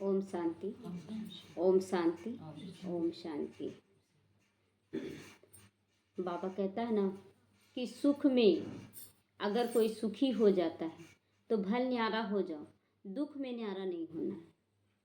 ओम शांति, ओम शांति, ओम शांति। बाबा कहता है ना कि सुख में अगर कोई सुखी हो जाता है तो भल न्यारा हो जाओ, दुख में न्यारा नहीं होना है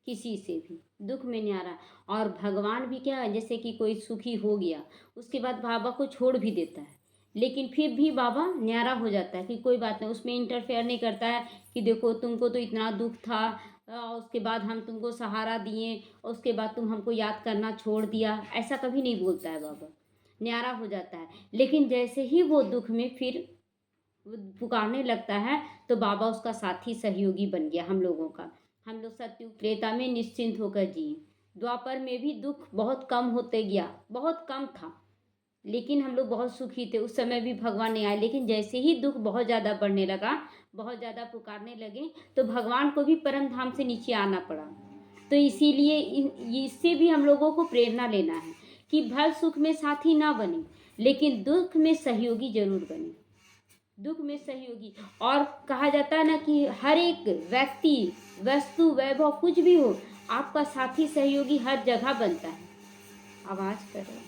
किसी से भी, दुख में न्यारा। और भगवान भी क्या है, जैसे कि कोई सुखी हो गया उसके बाद बाबा को छोड़ भी देता है, लेकिन फिर भी बाबा न्यारा हो जाता है कि कोई बात नहीं, उसमें इंटरफेयर नहीं करता है कि देखो तुमको तो इतना दुख था, उसके बाद हम तुमको सहारा दिए, उसके बाद तुम हमको याद करना छोड़ दिया, ऐसा कभी नहीं बोलता है बाबा। न्यारा हो जाता है, लेकिन जैसे ही वो दुख में फिर पुकारने लगता है तो बाबा उसका साथी सहयोगी बन गया हम लोगों का। हम लोग सतयुग त्रेता में निश्चिंत होकर जिए, द्वापर में भी दुख बहुत कम होते गया, बहुत कम था, लेकिन हम लोग बहुत सुखी थे, उस समय भी भगवान नहीं आए। लेकिन जैसे ही दुख बहुत ज़्यादा बढ़ने लगा, बहुत ज़्यादा पुकारने लगे, तो भगवान को भी परम धाम से नीचे आना पड़ा। तो इसीलिए इससे भी हम लोगों को प्रेरणा लेना है कि भल सुख में साथी ना बने, लेकिन दुख में सहयोगी जरूर बने, दुख में सहयोगी। और कहा जाता है ना कि हर एक व्यक्ति, वस्तु, वैभव कुछ भी हो, आपका साथी सहयोगी हर जगह बनता है। आवाज़ करो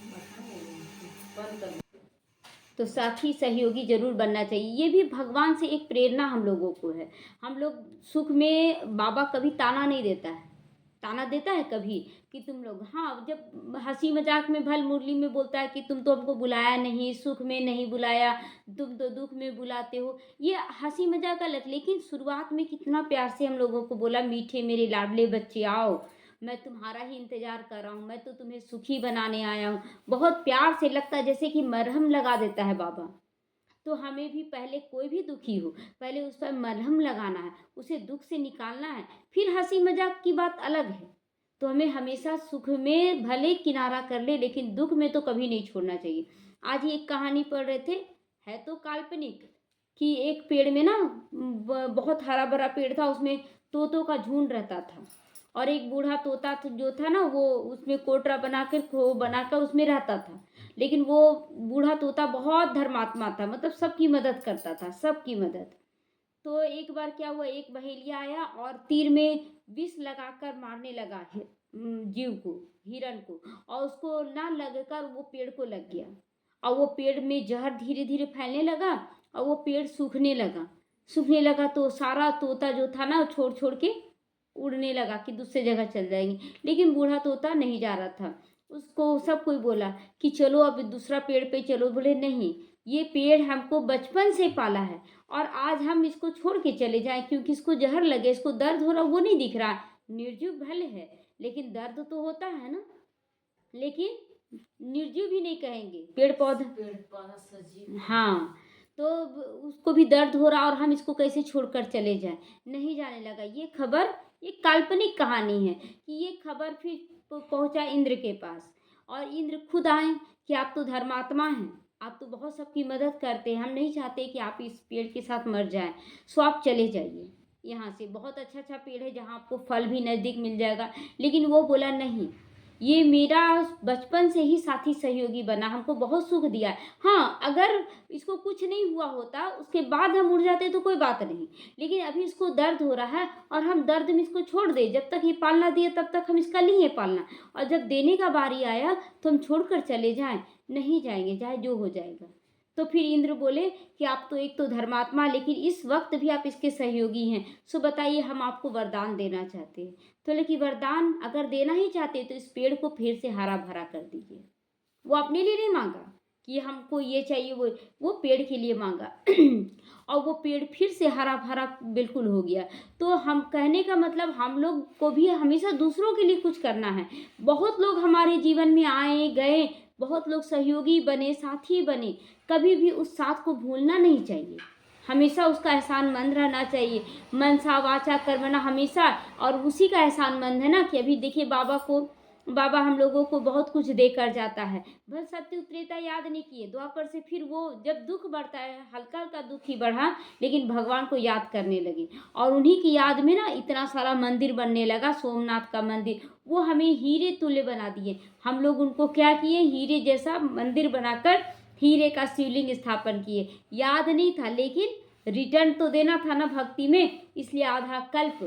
तो साथी सहयोगी जरूर बनना चाहिए। ये भी भगवान से एक प्रेरणा हम लोगों को है। हम लोग सुख में बाबा कभी ताना नहीं देता है, ताना देता है कभी कि तुम लोग, हाँ, जब हंसी मजाक में भल मुरली में बोलता है कि तुम तो हमको बुलाया नहीं, सुख में नहीं बुलाया, तुम तो दुख में बुलाते हो, ये हंसी मजाक अलग। लेकिन शुरुआत में कितना प्यार से हम लोगों को बोला, मीठे मेरे लाडले बच्चे आओ, मैं तुम्हारा ही इंतजार कर रहा हूँ, मैं तो तुम्हें सुखी बनाने आया हूँ। बहुत प्यार से लगता है, जैसे कि मरहम लगा देता है बाबा। तो हमें भी पहले कोई भी दुखी हो, पहले उस पर मरहम लगाना है, उसे दुख से निकालना है, फिर हंसी मजाक की बात अलग है। तो हमें हमेशा सुख में भले किनारा कर ले, लेकिन दुख में तो कभी नहीं छोड़ना चाहिए। आज ही एक कहानी पढ़ रहे थे, है तो काल्पनिक, कि एक पेड़ में ना बहुत हरा भरा पेड़ था, उसमें तोतों का झुंड रहता था, और एक बूढ़ा तोता जो था ना, वो उसमें कोटरा बनाकर खो बनाकर उसमें रहता था। लेकिन वो बूढ़ा तोता बहुत धर्मात्मा था, मतलब सबकी मदद करता था, सबकी मदद। तो एक बार क्या हुआ, एक बहेलिया आया और तीर में विष लगाकर मारने लगा है जीव को, हिरण को, और उसको ना लगकर वो पेड़ को लग गया, और वो पेड़ में जहर धीरे धीरे फैलने लगा, और वो पेड़ सूखने लगा। तो सारा तोता जो था ना, छोड़ छोड़ के उड़ने लगा कि दूसरे जगह चल जाएंगे, लेकिन बूढ़ा तोता नहीं जा रहा था। उसको सब कोई बोला कि चलो अब दूसरा पेड़ पे चलो, बोले नहीं, ये पेड़ हमको बचपन से पाला है, और आज हम इसको छोड़ के चले जाएं क्योंकि इसको जहर लगे, इसको दर्द हो रहा, वो नहीं दिख रहा, निर्जीव भले है लेकिन दर्द तो होता है ना। लेकिन निर्जीव भी नहीं कहेंगे, पेड़ पौधा सजीव, हाँ। तो उसको भी दर्द हो रहा और हम इसको कैसे छोड़कर चले जाएं, नहीं जाने लगा। ये खबर एक काल्पनिक कहानी है कि ये खबर फिर पहुंचा इंद्र के पास, और इंद्र खुद आए कि आप तो धर्मात्मा हैं, आप तो बहुत सबकी मदद करते हैं, हम नहीं चाहते कि आप इस पेड़ के साथ मर जाएं, सो आप चले जाइए यहाँ से, बहुत अच्छा अच्छा पेड़ है जहाँ आपको फल भी नज़दीक मिल जाएगा। लेकिन वो बोला नहीं, ये मेरा बचपन से ही साथी सहयोगी बना, हमको बहुत सुख दिया है। हाँ, अगर इसको कुछ नहीं हुआ होता, उसके बाद हम उड़ जाते तो कोई बात नहीं, लेकिन अभी इसको दर्द हो रहा है और हम दर्द में इसको छोड़ दे, जब तक ये पालना दिए तब तक हम इसका लिए पालना, और जब देने का बारी आया तो हम छोड़कर चले जाएं, नहीं जाएंगे, चाहे जो हो जाएगा। तो फिर इंद्र बोले कि आप तो एक तो धर्मात्मा, लेकिन इस वक्त भी आप इसके सहयोगी हैं, सो बताइए हम आपको वरदान देना चाहते हैं। तो लेकिन वरदान अगर देना ही चाहते तो इस पेड़ को फिर से हरा भरा कर दीजिए। वो अपने लिए नहीं मांगा कि हमको ये चाहिए, वो पेड़ के लिए मांगा और वो पेड़ फिर से हरा भरा बिल्कुल हो गया। तो हम कहने का मतलब, हम लोग को भी हमेशा दूसरों के लिए कुछ करना है। बहुत लोग हमारे जीवन में आए गए, बहुत लोग सहयोगी बने, साथी बने, कभी भी उस साथ को भूलना नहीं चाहिए, हमेशा उसका एहसानमंद रहना चाहिए। मनसा वाचा कर्मणा, हमेशा। और उसी का एहसानमंद है ना कि अभी देखिए बाबा हम लोगों को बहुत कुछ दे कर जाता है। भल सत्य त्रेता याद नहीं किए, द्वापर से फिर वो जब दुख बढ़ता है, हल्का हल्का दुख ही बढ़ा, लेकिन भगवान को याद करने लगे, और उन्हीं की याद में ना इतना सारा मंदिर बनने लगा, सोमनाथ का मंदिर, वो हमें हीरे तुल्य बना दिए। हम लोग उनको क्या किए, हीरे जैसा मंदिर बनाकर हीरे का शिवलिंग स्थापन किए। याद नहीं था, लेकिन रिटर्न तो देना था ना भक्ति में, इसलिए आधा कल्प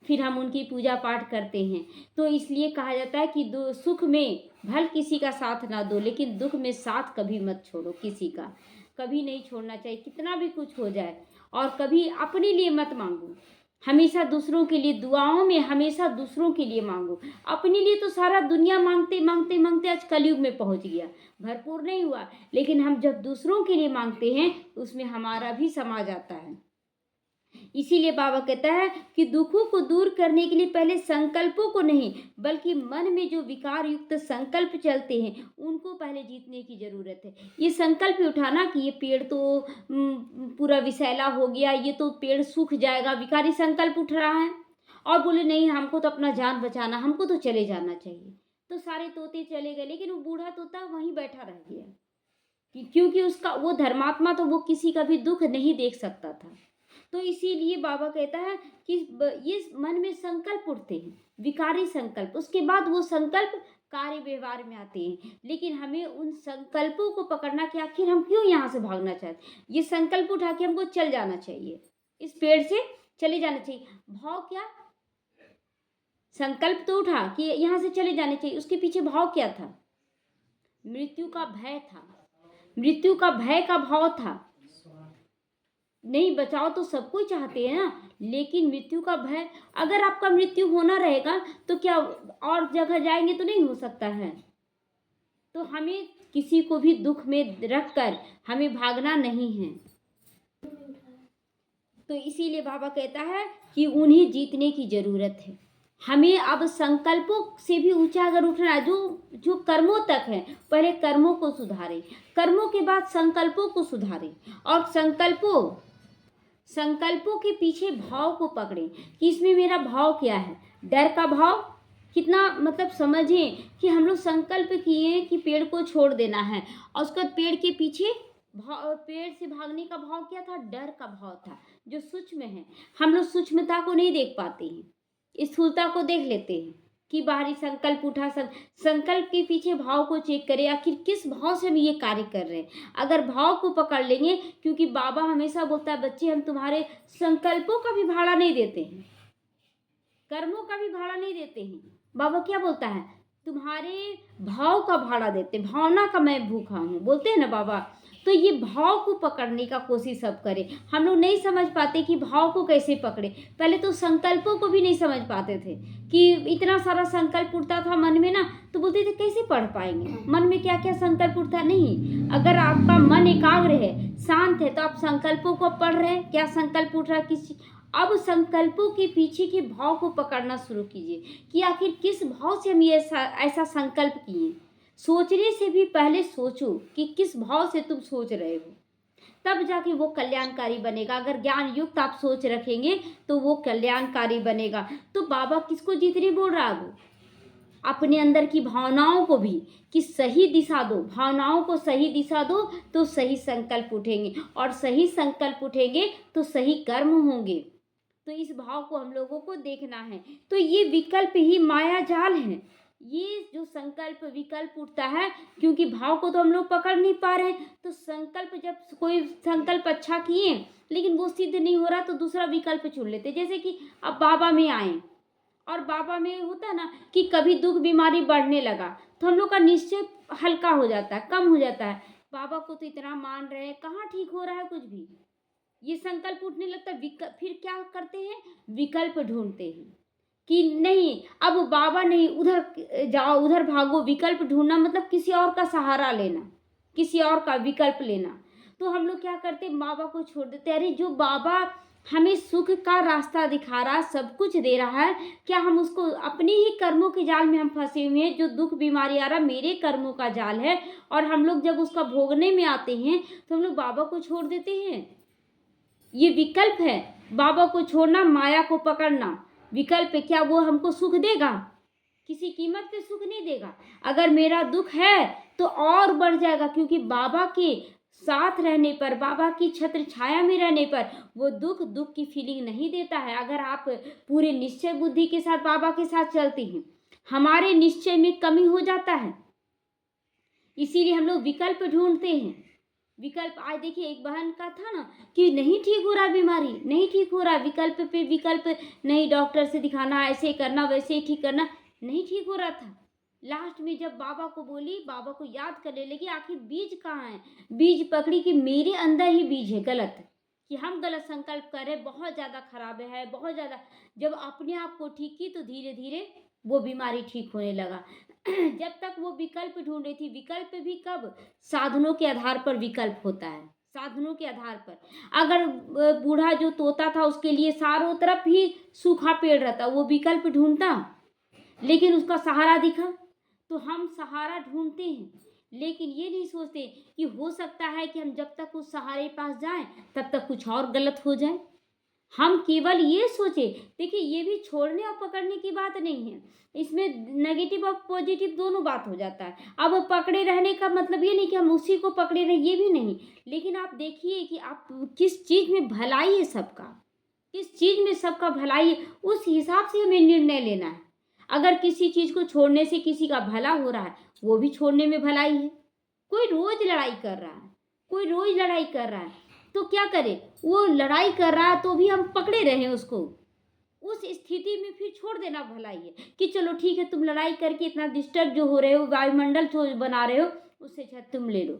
फिर हम उनकी पूजा पाठ करते हैं। तो इसलिए कहा जाता है कि सुख में भल किसी का साथ ना दो, लेकिन दुख में साथ कभी मत छोड़ो किसी का, कभी नहीं छोड़ना चाहिए, कितना भी कुछ हो जाए। और कभी अपने लिए मत मांगो, हमेशा दूसरों के लिए, दुआओं में हमेशा दूसरों के लिए मांगो। अपने लिए तो सारा दुनिया मांगते मांगते मांगते आज कलयुग में पहुंच गया, भरपूर नहीं हुआ, लेकिन हम जब दूसरों के लिए मांगते हैं उसमें हमारा भी समा जाता है। इसीलिए बाबा कहता है कि दुखों को दूर करने के लिए पहले संकल्पों को नहीं, बल्कि मन में जो विकार युक्त संकल्प चलते हैं उनको पहले जीतने की जरूरत है। ये संकल्प उठाना कि ये पेड़ तो पूरा विषैला हो गया, ये तो पेड़ सूख जाएगा, विकारी संकल्प उठ रहा है, और बोले नहीं हमको तो अपना जान बचाना, हमको तो चले जाना चाहिए। तो सारे तोते चले गए, लेकिन वो बूढ़ा तोता वहीं बैठा रह गया, क्योंकि उसका वो धर्मात्मा तो वो किसी का भी दुख नहीं देख सकता था। तो इसीलिए बाबा कहता है कि ये मन में संकल्प उठते हैं, विकारी संकल्प, उसके बाद वो संकल्प कार्य व्यवहार में आते हैं। लेकिन हमें उन संकल्पों को पकड़ना कि आखिर हम क्यों यहाँ से भागना चाहते, ये संकल्प उठा के हमको चल जाना चाहिए, इस पेड़ से चले जाना चाहिए। भाव क्या, संकल्प तो उठा कि यहाँ से चले जाने चाहिए, उसके पीछे भाव क्या था, मृत्यु का भय था, मृत्यु का भय का भाव था। नहीं, बचाओ तो सब कोई चाहते हैं ना, लेकिन मृत्यु का भय, अगर आपका मृत्यु होना रहेगा तो क्या और जगह जाएंगे, तो नहीं हो सकता है। तो हमें किसी को भी दुख में रखकर हमें भागना नहीं है। तो इसीलिए बाबा कहता है कि उन्हें जीतने की जरूरत है। हमें अब संकल्पों से भी ऊंचा अगर उठना है, जो कर्मों तक है, पहले कर्मों को सुधारे, कर्मों के बाद संकल्पों को सुधारे, और संकल्पों के पीछे भाव को पकड़ें कि इसमें मेरा भाव क्या है। डर का भाव कितना, मतलब समझें कि हम लोग संकल्प किए कि पेड़ को छोड़ देना है, और उसके बाद पेड़ के पीछे पेड़ से भागने का भाव क्या था, डर का भाव था, जो सूक्ष्म है। हम लोग सूक्ष्मता को नहीं देख पाते हैं, स्थूलता को देख लेते हैं कि बाहरी संकल्प उठा, संकल्प के पीछे भाव को चेक करें, आखिर किस भाव से हम ये कार्य कर रहे हैं। अगर भाव को पकड़ लेंगे, क्योंकि बाबा हमेशा बोलता है बच्चे हम तुम्हारे संकल्पों का भी भाड़ा नहीं देते हैं, कर्मों का भी भाड़ा नहीं देते हैं। बाबा क्या बोलता है, तुम्हारे भाव का भाड़ा देते, भावना का मैं भूखा हूँ, बोलते हैं ना बाबा। तो ये भाव को पकड़ने का कोशिश सब करें। हम लोग नहीं समझ पाते कि भाव को कैसे पकड़े, पहले तो संकल्पों को भी नहीं समझ पाते थे कि इतना सारा संकल्प उठता था मन में ना, तो बोलते थे कैसे पढ़ पाएंगे, मन में क्या क्या संकल्प उठता। नहीं, अगर आपका मन एकाग्र है, शांत है, तो आप संकल्पों को पढ़ रहे हैं, क्या संकल्प उठ रहा है किसी। अब संकल्पों के पीछे के भाव को पकड़ना शुरू कीजिए कि आखिर किस भाव से हम ये ऐसा संकल्प किए। सोचने से भी पहले सोचो कि किस भाव से तुम सोच रहे हो, तब जाके वो कल्याणकारी बनेगा। अगर ज्ञान युक्त आप सोच रखेंगे तो वो कल्याणकारी बनेगा। तो बाबा किसको जीतने बोल रहा है, वो अपने अंदर की भावनाओं को भी कि सही दिशा दो, भावनाओं को सही दिशा दो, तो सही संकल्प उठेंगे, और सही संकल्प उठेंगे तो सही कर्म होंगे। तो इस भाव को हम लोगों को देखना है। तो ये विकल्प ही माया जाल है, ये जो संकल्प विकल्प उठता है, क्योंकि भाव को तो हम लोग पकड़ नहीं पा रहे हैं। तो संकल्प, जब कोई संकल्प अच्छा किए लेकिन वो सिद्ध नहीं हो रहा, तो दूसरा विकल्प चुन लेते। जैसे कि अब बाबा में आए, और बाबा में होता है ना कि कभी दुख बीमारी बढ़ने लगा, तो हम लोग का निश्चय हल्का हो जाता है, कम हो जाता है। बाबा को तो इतना मान रहे हैं, कहाँ ठीक हो रहा है कुछ भी, ये संकल्प उठने लगता है। फिर क्या करते हैं, विकल्प ढूंढते हैं कि नहीं, अब बाबा नहीं, उधर जाओ, उधर भागो। विकल्प ढूंढना मतलब किसी और का सहारा लेना, किसी और का विकल्प लेना। तो हम लोग क्या करते, बाबा को छोड़ देते। अरे जो बाबा हमें सुख का रास्ता दिखा रहा, सब कुछ दे रहा है, क्या हम उसको, अपने ही कर्मों के जाल में हम फंसे हुए हैं। जो दुख बीमारी आ रहा मेरे कर्मों का जाल है, और हम लोग जब उसका भोगने में आते हैं तो हम लोग बाबा को छोड़ देते हैं। ये विकल्प है, बाबा को छोड़ना, माया को पकड़ना। विकल्प क्या वो हमको सुख देगा, किसी कीमत पे सुख नहीं देगा। अगर मेरा दुख है तो और बढ़ जाएगा, क्योंकि बाबा के साथ रहने पर, बाबा की छत्र छाया में रहने पर वो दुख की फीलिंग नहीं देता है। अगर आप पूरे निश्चय बुद्धि के साथ बाबा के साथ चलते हैं, हमारे निश्चय में कमी हो जाता है। इसीलिए हम लोग विकल्प ढूंढते हैं, विकल्प आज देखिए एक बहन का था ना कि नहीं ठीक हो रहा बीमारी, नहीं ठीक हो रहा, विकल्प पे विकल्प, नहीं डॉक्टर से दिखाना, ऐसे करना, वैसे ही ठीक करना, नहीं ठीक हो रहा था। लास्ट में जब बाबा को बोली, बाबा को याद करने लगी आखिर बीज कहाँ है, बीज पकड़ी कि मेरे अंदर ही बीज है गलत, कि हम गलत संकल्प कर रहे, बहुत ज़्यादा खराब है, बहुत ज़्यादा। जब अपने आप को ठीक की तो धीरे धीरे वो बीमारी ठीक होने लगा। जब तक वो विकल्प ढूंढ रही थी, विकल्प भी कब, साधनों के आधार पर विकल्प होता है, साधनों के आधार पर। अगर बूढ़ा जो तोता था उसके लिए चारों तरफ ही सूखा पेड़ रहता, वो विकल्प ढूंढता, लेकिन उसका सहारा दिखा। तो हम सहारा ढूंढते हैं, लेकिन ये नहीं सोचते कि हो सकता है कि हम जब तक उस सहारे पास जाएं तब तक कुछ और गलत हो जाए। हम केवल ये सोचे, देखिए ये भी छोड़ने और पकड़ने की बात नहीं है, इसमें नेगेटिव और पॉजिटिव दोनों बात हो जाता है। अब पकड़े रहने का मतलब ये नहीं कि हम उसी को पकड़े रहे, ये भी नहीं, लेकिन आप देखिए कि आप किस चीज़ में भलाई है सबका, किस चीज़ में सबका भलाई है, उस हिसाब से हमें निर्णय लेना है। अगर किसी चीज़ को छोड़ने से किसी का भला हो रहा है, वो भी छोड़ने में भलाई है। कोई रोज लड़ाई कर रहा है, कोई रोज लड़ाई कर रहा है, तो क्या करे, वो लड़ाई कर रहा है तो भी हम पकड़े रहे उसको, उस स्थिति में फिर छोड़ देना भलाई है कि चलो ठीक है, तुम लड़ाई करके इतना डिस्टर्ब जो हो रहे हो, वायुमंडल जो बना रहे हो, उससे अच्छा तुम ले लो।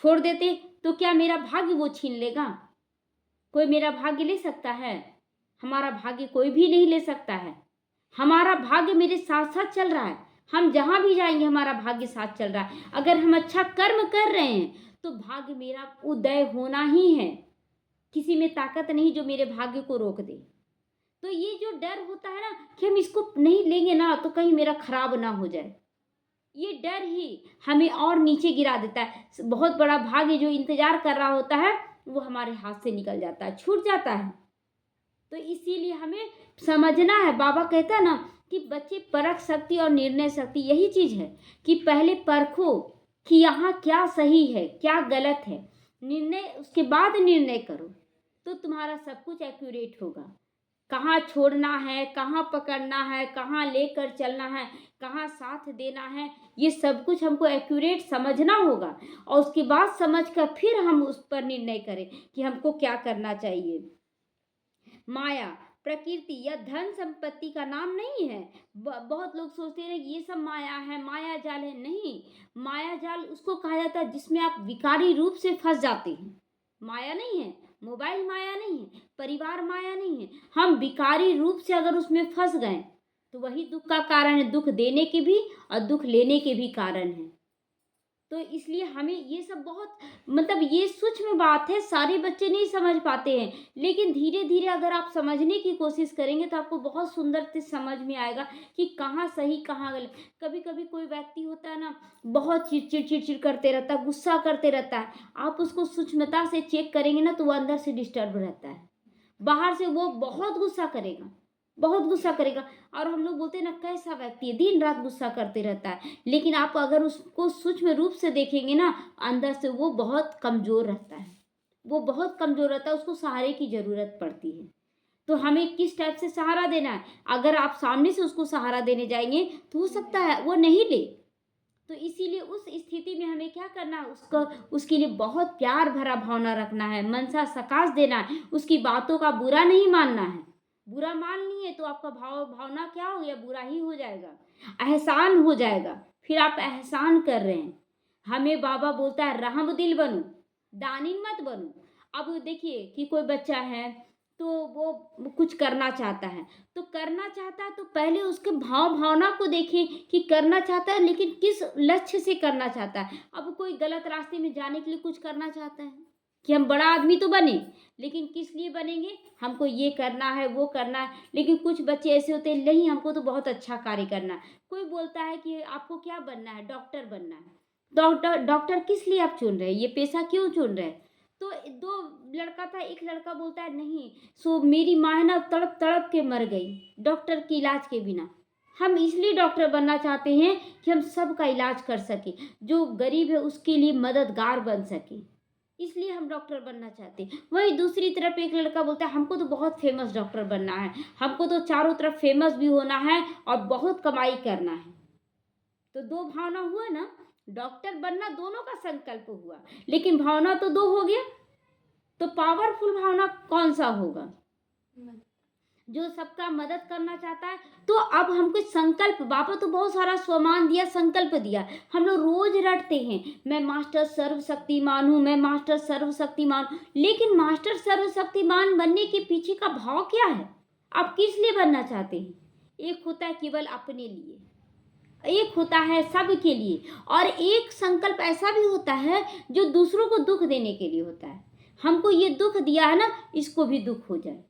छोड़ देते तो क्या मेरा भाग्य वो छीन लेगा? कोई मेरा भाग्य ले सकता है? हमारा भाग्य कोई भी नहीं ले सकता है। हमारा भाग्य मेरे साथ साथ चल रहा है, हम जहाँ भी जाएंगे हमारा भाग्य साथ चल रहा है। अगर हम अच्छा कर्म कर रहे हैं तो भाग्य मेरा उदय होना ही है, किसी में ताकत नहीं जो मेरे भाग्य को रोक दे। तो ये जो डर होता है ना कि हम इसको नहीं लेंगे ना तो कहीं मेरा खराब ना हो जाए, ये डर ही हमें और नीचे गिरा देता है। बहुत बड़ा भाग्य जो इंतजार कर रहा होता है वो हमारे हाथ से निकल जाता है, छूट जाता है। तो इसीलिए हमें समझना है, बाबा कहता है ना कि बच्चे परख शक्ति और निर्णय शक्ति, यही चीज़ है कि पहले परखो कि यहाँ क्या सही है क्या गलत है, निर्णय उसके बाद निर्णय करो तो तुम्हारा सब कुछ एक्यूरेट होगा। कहाँ छोड़ना है, कहाँ पकड़ना है, कहाँ लेकर चलना है, कहाँ साथ देना है, ये सब कुछ हमको एक्यूरेट समझना होगा और उसके बाद समझकर फिर हम उस पर निर्णय करें कि हमको क्या करना चाहिए। माया प्रकृति या धन संपत्ति का नाम नहीं है। बहुत लोग सोचते हैं कि ये सब माया है, माया जाल है। नहीं, माया जाल उसको कहा जाता है जिसमें आप विकारी रूप से फंस जाते हैं। माया नहीं है, मोबाइल माया नहीं है, परिवार माया नहीं है। हम विकारी रूप से अगर उसमें फंस गए तो वही दुख का कारण है, दुख देने के भी और दुख लेने के भी कारण है। तो इसलिए हमें ये सब बहुत मतलब ये सूक्ष्म बात है, सारे बच्चे नहीं समझ पाते हैं, लेकिन धीरे धीरे अगर आप समझने की कोशिश करेंगे तो आपको बहुत सुंदर से समझ में आएगा कि कहाँ सही कहाँ गलत। कभी कभी कोई व्यक्ति होता है ना, बहुत चिड़चिड़ चिड़चिड़ करते रहता है, गुस्सा करते रहता है, आप उसको सूक्ष्मता से चेक करेंगे ना तो वो अंदर से डिस्टर्ब रहता है, बाहर से वो बहुत गुस्सा करेगा, बहुत गुस्सा करेगा। और हम लोग बोलते हैं ना कैसा व्यक्ति है, दिन रात गुस्सा करते रहता है, लेकिन आप अगर उसको सूक्ष्म रूप से देखेंगे ना अंदर से वो बहुत कमज़ोर रहता है, वो बहुत कमज़ोर रहता है, उसको सहारे की ज़रूरत पड़ती है। तो हमें किस टाइप से सहारा देना है, अगर आप सामने से उसको सहारा देने जाएंगे तो हो सकता है वो नहीं ले। तो इसीलिए उस स्थिति में हमें क्या करना है, उसको उसके लिए बहुत प्यार भरा भावना रखना है, मनसा सकाश देना है, उसकी बातों का बुरा नहीं मानना है। बुरा मान लिए तो आपका भावना क्या हो गया, बुरा ही हो जाएगा, एहसान हो जाएगा, फिर आप एहसान कर रहे हैं। हमें बाबा बोलता है रहम दिल बनो, दानिन मत बनो। अब देखिए कि कोई बच्चा है तो वो कुछ करना चाहता है, तो करना चाहता है तो पहले उसके भावना को देखिए कि करना चाहता है लेकिन किस लक्ष्य से करना चाहता है। अब कोई गलत रास्ते में जाने के लिए कुछ करना चाहता है कि हम बड़ा आदमी तो बने, लेकिन किस लिए बनेंगे, हमको ये करना है वो करना है। लेकिन कुछ बच्चे ऐसे होते हैं नहीं हमको तो बहुत अच्छा कार्य करना है। कोई बोलता है कि आपको क्या बनना है, डॉक्टर बनना है। डॉक्टर किस लिए आप चुन रहे हैं, ये पेशा क्यों चुन रहे हैं? तो दो लड़का था, एक लड़का बोलता है नहीं सो मेरी माँ है ना तड़प तड़प के मर गई डॉक्टर के इलाज के बिना। हम इसलिए डॉक्टर बनना चाहते हैं कि हम सबका इलाज कर सके, जो गरीब है उसके लिए मददगार बन सके, इसलिए हम डॉक्टर बनना चाहते हैं। वही दूसरी तरफ एक लड़का बोलता है हमको तो बहुत फेमस डॉक्टर बनना है, हमको तो चारों तरफ फेमस भी होना है और बहुत कमाई करना है। तो दो भावना हुआ ना, डॉक्टर बनना दोनों का संकल्प हुआ, लेकिन भावना तो दो हो गया, तो पावरफुल भावना कौन सा होगा? जो सबका मदद करना चाहता है। तो अब हमको संकल्प, बाबा तो बहुत सारा स्वमान दिया, संकल्प दिया, हम लोग रोज रटते हैं, मैं मास्टर सर्वशक्तिमान हूँ, मैं मास्टर सर्वशक्तिमान हूँ। लेकिन मास्टर सर्वशक्तिमान बनने के पीछे का भाव क्या है? आप किस लिए बनना चाहते हैं? एक होता है केवल अपने लिए, एक होता है सबके लिए, और एक संकल्प ऐसा भी होता है जो दूसरों को दुख देने के लिए होता है। हमको ये दुख दिया है ना, इसको भी दुख हो जाए,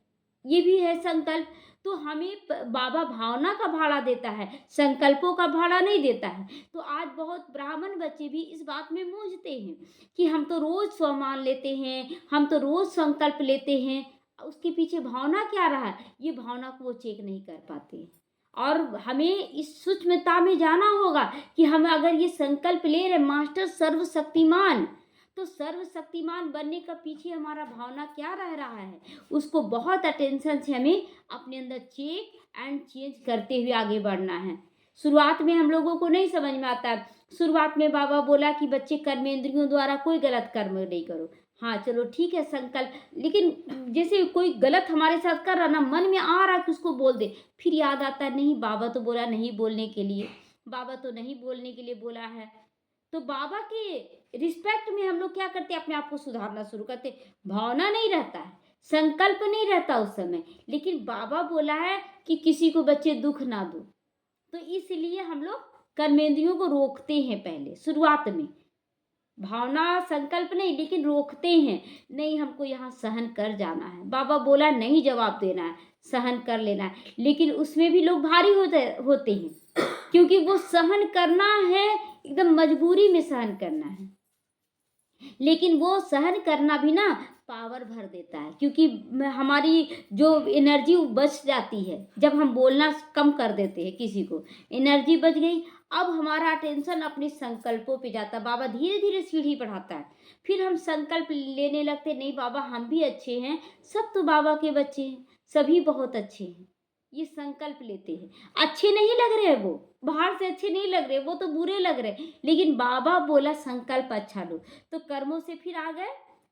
ये भी है संकल्प। तो हमें बाबा भावना का भाड़ा देता है, संकल्पों का भाड़ा नहीं देता है। तो आज बहुत ब्राह्मण बच्चे भी इस बात में मूंझते हैं कि हम तो रोज स्वमान लेते हैं, हम तो रोज संकल्प लेते हैं, उसके पीछे भावना क्या रहा है, ये भावना को वो चेक नहीं कर पाते। और हमें इस सूक्ष्मता में जाना होगा कि हम अगर ये संकल्प ले रहे मास्टर सर्वशक्तिमान, तो सर्वशक्तिमान बनने का पीछे हमारा भावना क्या रह रहा है, उसको बहुत अटेंशन से हमें अपने अंदर चेक एंड चेंज करते हुए आगे बढ़ना है। शुरुआत में हम लोगों को नहीं समझ में आता है। शुरुआत में बाबा बोला कि बच्चे कर्मेंद्रियों द्वारा कोई गलत कर्म नहीं करो। हाँ चलो ठीक है संकल्प, लेकिन जैसे कोई गलत हमारे साथ कर रहा ना, मन में आ रहा कि उसको बोल दे, फिर याद आता है नहीं बाबा तो बोला नहीं बोलने के लिए, बाबा तो नहीं बोलने के लिए बोला है। तो बाबा के रिस्पेक्ट में हम लोग क्या करते हैं, अपने आप को सुधारना शुरू करते। भावना नहीं रहता है, संकल्प नहीं रहता उस समय, लेकिन बाबा बोला है कि किसी को बच्चे दुख ना दो, तो इसलिए हम लोग कर्मेंद्रियों को रोकते हैं पहले शुरुआत में। भावना संकल्प नहीं, लेकिन रोकते हैं, नहीं हमको यहाँ सहन कर जाना है, बाबा बोला नहीं जवाब देना है, सहन कर लेना है। लेकिन उसमें भी लोग भारी होते हैं, क्योंकि वो सहन करना है, एकदम मजबूरी में सहन करना है। लेकिन वो सहन करना भी ना पावर भर देता है, क्योंकि हमारी जो एनर्जी बच जाती है, जब हम बोलना कम कर देते हैं किसी को, एनर्जी बच गई, अब हमारा अटेंशन अपने संकल्पों पे जाता है। बाबा धीरे धीरे सीढ़ी बढ़ाता है, फिर हम संकल्प लेने लगते, नहीं बाबा हम भी अच्छे हैं, सब तो बाबा के बच्चे हैं, सभी बहुत अच्छे हैं, ये संकल्प लेते हैं। अच्छे नहीं लग रहे, वो बाहर से अच्छे नहीं लग रहे, वो तो बुरे लग रहे, लेकिन बाबा बोला संकल्प अच्छा लो, तो कर्मों से फिर आ गए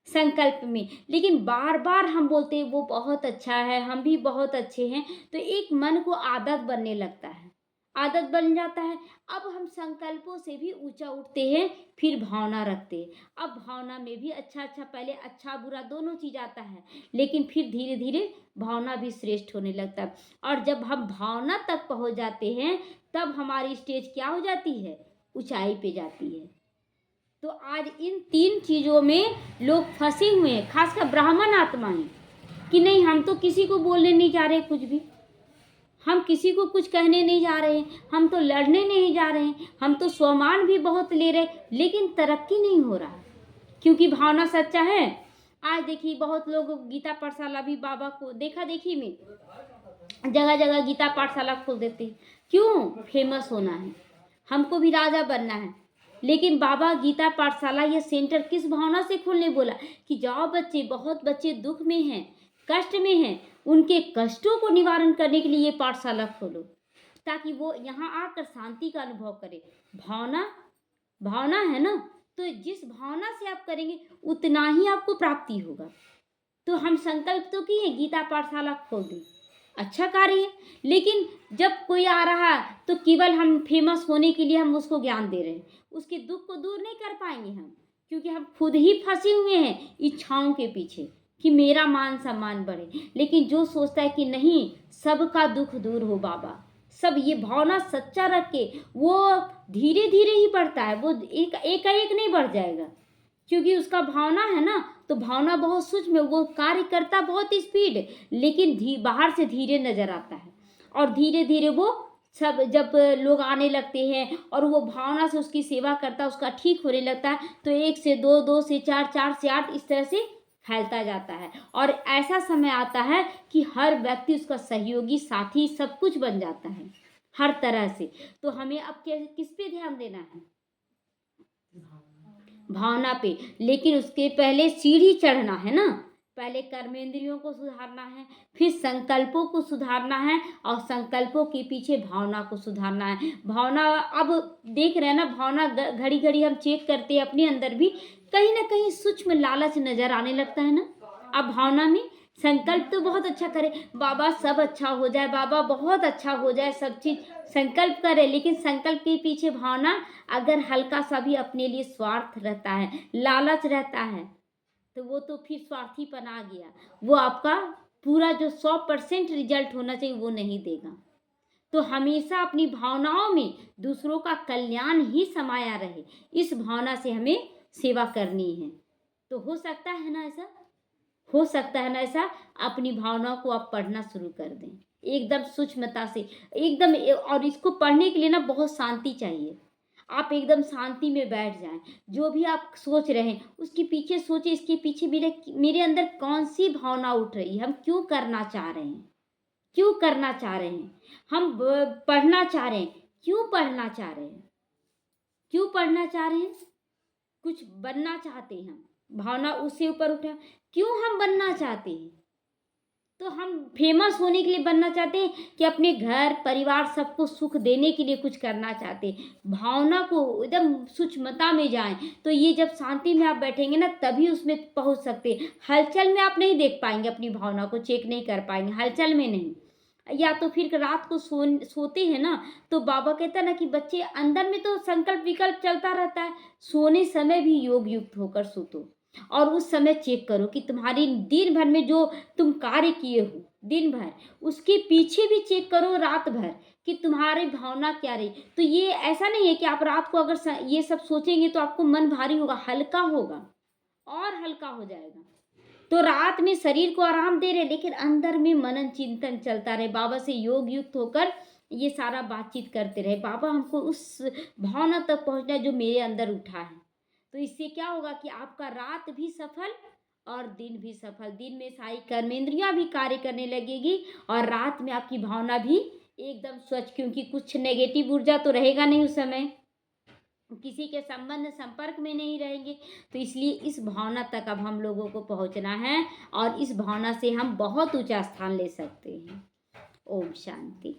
संकल्प में। लेकिन बार बार हम बोलते हैं वो बहुत अच्छा है, हम भी बहुत अच्छे हैं, तो एक मन को आदत बनने लगता है, आदत बन जाता है। अब हम संकल्पों से भी ऊंचा उठते हैं, फिर भावना रखते हैं। अब भावना में भी अच्छा अच्छा, पहले अच्छा बुरा दोनों चीज आता है, लेकिन फिर धीरे धीरे भावना भी श्रेष्ठ होने लगता है। और जब हम भावना तक पहुंच जाते हैं, तब हमारी स्टेज क्या हो जाती है, ऊंचाई पे जाती है। तो आज इन तीन चीजों में लोग फंसे हुए हैं, खासकर ब्राह्मण आत्माएं, कि नहीं हम तो किसी को बोलने नहीं जा रहे, कुछ भी हम किसी को कुछ कहने नहीं जा रहे हैं, हम तो लड़ने नहीं जा रहे हैं, हम तो स्वमान भी बहुत ले रहे, लेकिन तरक्की नहीं हो रहा, क्योंकि भावना सच्चा है। आज देखिए बहुत लोग गीता पाठशाला भी, बाबा को देखा देखी में जगह जगह गीता पाठशाला खोल देते हैं, क्यों, फेमस होना है, हमको भी राजा बनना है। लेकिन बाबा गीता पाठशाला या सेंटर किस भावना से खोलने बोला, कि जाओ बच्चे, बहुत बच्चे दुख में हैं, कष्ट में हैं, उनके कष्टों को निवारण करने के लिए ये पाठशाला खोलो, ताकि वो यहाँ आकर शांति का अनुभव करें। भावना भावना है ना, तो जिस भावना से आप करेंगे उतना ही आपको प्राप्ति होगा। तो हम संकल्प तो किए गीता पाठशाला खोल दें, अच्छा कार्य है, लेकिन जब कोई आ रहा है तो केवल हम फेमस होने के लिए हम उसको ज्ञान दे रहे हैं, उसके दुख को दूर नहीं कर पाएंगे हम, क्योंकि हम खुद ही फंसे हुए हैं इच्छाओं के पीछे कि मेरा मान सम्मान बढ़े। लेकिन जो सोचता है कि नहीं सबका दुख दूर हो बाबा, सब ये भावना सच्चा रख के, वो धीरे धीरे ही बढ़ता है, वो एक नहीं बढ़ जाएगा, क्योंकि उसका भावना है ना, तो भावना बहुत सूक्ष्म है, वो कार्य करता बहुत स्पीड, लेकिन बाहर से धीरे नजर आता है। और धीरे धीरे वो सब जब लोग आने लगते हैं और वो भावना से उसकी सेवा करता है, उसका ठीक होने लगता है, तो 1 से 2, 2 से 4, 4 से 8 इस तरह से फैलता जाता है। और ऐसा समय आता है कि हर व्यक्ति उसका सहयोगी, साथी, सब कुछ बन जाता है हर तरह से। तो हमें अब किस पे ध्यान देना है, भावना पे, लेकिन उसके पहले सीढ़ी चढ़ना है ना, पहले कर्मेंद्रियों को सुधारना है, फिर संकल्पों को सुधारना है और संकल्पों के पीछे भावना को सुधारना है। भावना अब देख रहे हैं ना, भावना घड़ी घड़ी हम चेक करते हैं अपने अंदर भी, कहीं ना कहीं सूक्ष्म लालच नजर आने लगता है ना। अब भावना में संकल्प तो बहुत अच्छा करे, बाबा सब अच्छा हो जाए, बाबा बहुत अच्छा हो जाए, सब चीज संकल्प करे, लेकिन संकल्प के पीछे भावना अगर हल्का सा भी अपने लिए स्वार्थ रहता है, लालच रहता है, तो वो तो फिर स्वार्थीपन आ गया। वो आपका पूरा जो 100% रिजल्ट होना चाहिए वो नहीं देगा। तो हमेशा अपनी भावनाओं में दूसरों का कल्याण ही समाया रहे, इस भावना से हमें सेवा करनी है। तो हो सकता है ना ऐसा, हो सकता है ना ऐसा, अपनी भावनाओं को आप पढ़ना शुरू कर दें एकदम सूक्ष्मता से, एकदम। और इसको पढ़ने के लिए ना बहुत शांति चाहिए। आप एकदम शांति में बैठ जाएं, जो भी आप सोच रहे हैं उसके पीछे सोचिए, इसके पीछे मेरे मेरे अंदर कौन सी भावना उठ रही है, हम क्यों करना चाह रहे हैं, क्यों करना चाह रहे हैं, हम पढ़ना चाह रहे हैं, क्यों पढ़ना चाह रहे हैं, क्यों पढ़ना चाह रहे हैं, कुछ बनना चाहते हैं हम, भावना उससे ऊपर उठा, क्यों हम बनना चाहते हैं, तो हम फेमस होने के लिए बनना चाहते हैं कि अपने घर परिवार सबको सुख देने के लिए कुछ करना चाहते हैं। भावना को एकदम सूक्ष्मता में जाएं, तो ये जब शांति में आप बैठेंगे ना तभी उसमें पहुंच सकते हैं। हलचल में आप नहीं देख पाएंगे, अपनी भावना को चेक नहीं कर पाएंगे, हलचल में नहीं। या तो फिर रात को सोते हैं ना, तो बाबा कहता है ना कि बच्चे अंदर में तो संकल्प विकल्प चलता रहता है, सोने समय भी योग युक्त होकर सोतो, और उस समय चेक करो कि तुम्हारी दिन भर में जो तुम कार्य किए हो दिन भर, उसके पीछे भी चेक करो रात भर कि तुम्हारी भावना क्या रही। तो ये ऐसा नहीं है कि आप रात को अगर ये सब सोचेंगे तो आपको मन भारी होगा, हल्का होगा और हल्का हो जाएगा। तो रात में शरीर को आराम दे रहे, लेकिन अंदर में मनन चिंतन चलता रहे, बाबा से योग युक्त होकर ये सारा बातचीत करते रहे, बाबा हमको उस भावना तक पहुंचना है जो मेरे अंदर उठा है। तो इससे क्या होगा कि आपका रात भी सफल और दिन भी सफल, दिन में सारी कर्मेंद्रियां भी कार्य करने लगेगी और रात में आपकी भावना भी एकदम स्वच्छ, क्योंकि कुछ नेगेटिव ऊर्जा तो रहेगा नहीं उस समय, किसी के संबंध संपर्क में नहीं रहेंगे। तो इसलिए इस भावना तक अब हम लोगों को पहुंचना है और इस भावना से हम बहुत ऊंचा स्थान ले सकते हैं। ओम शांति।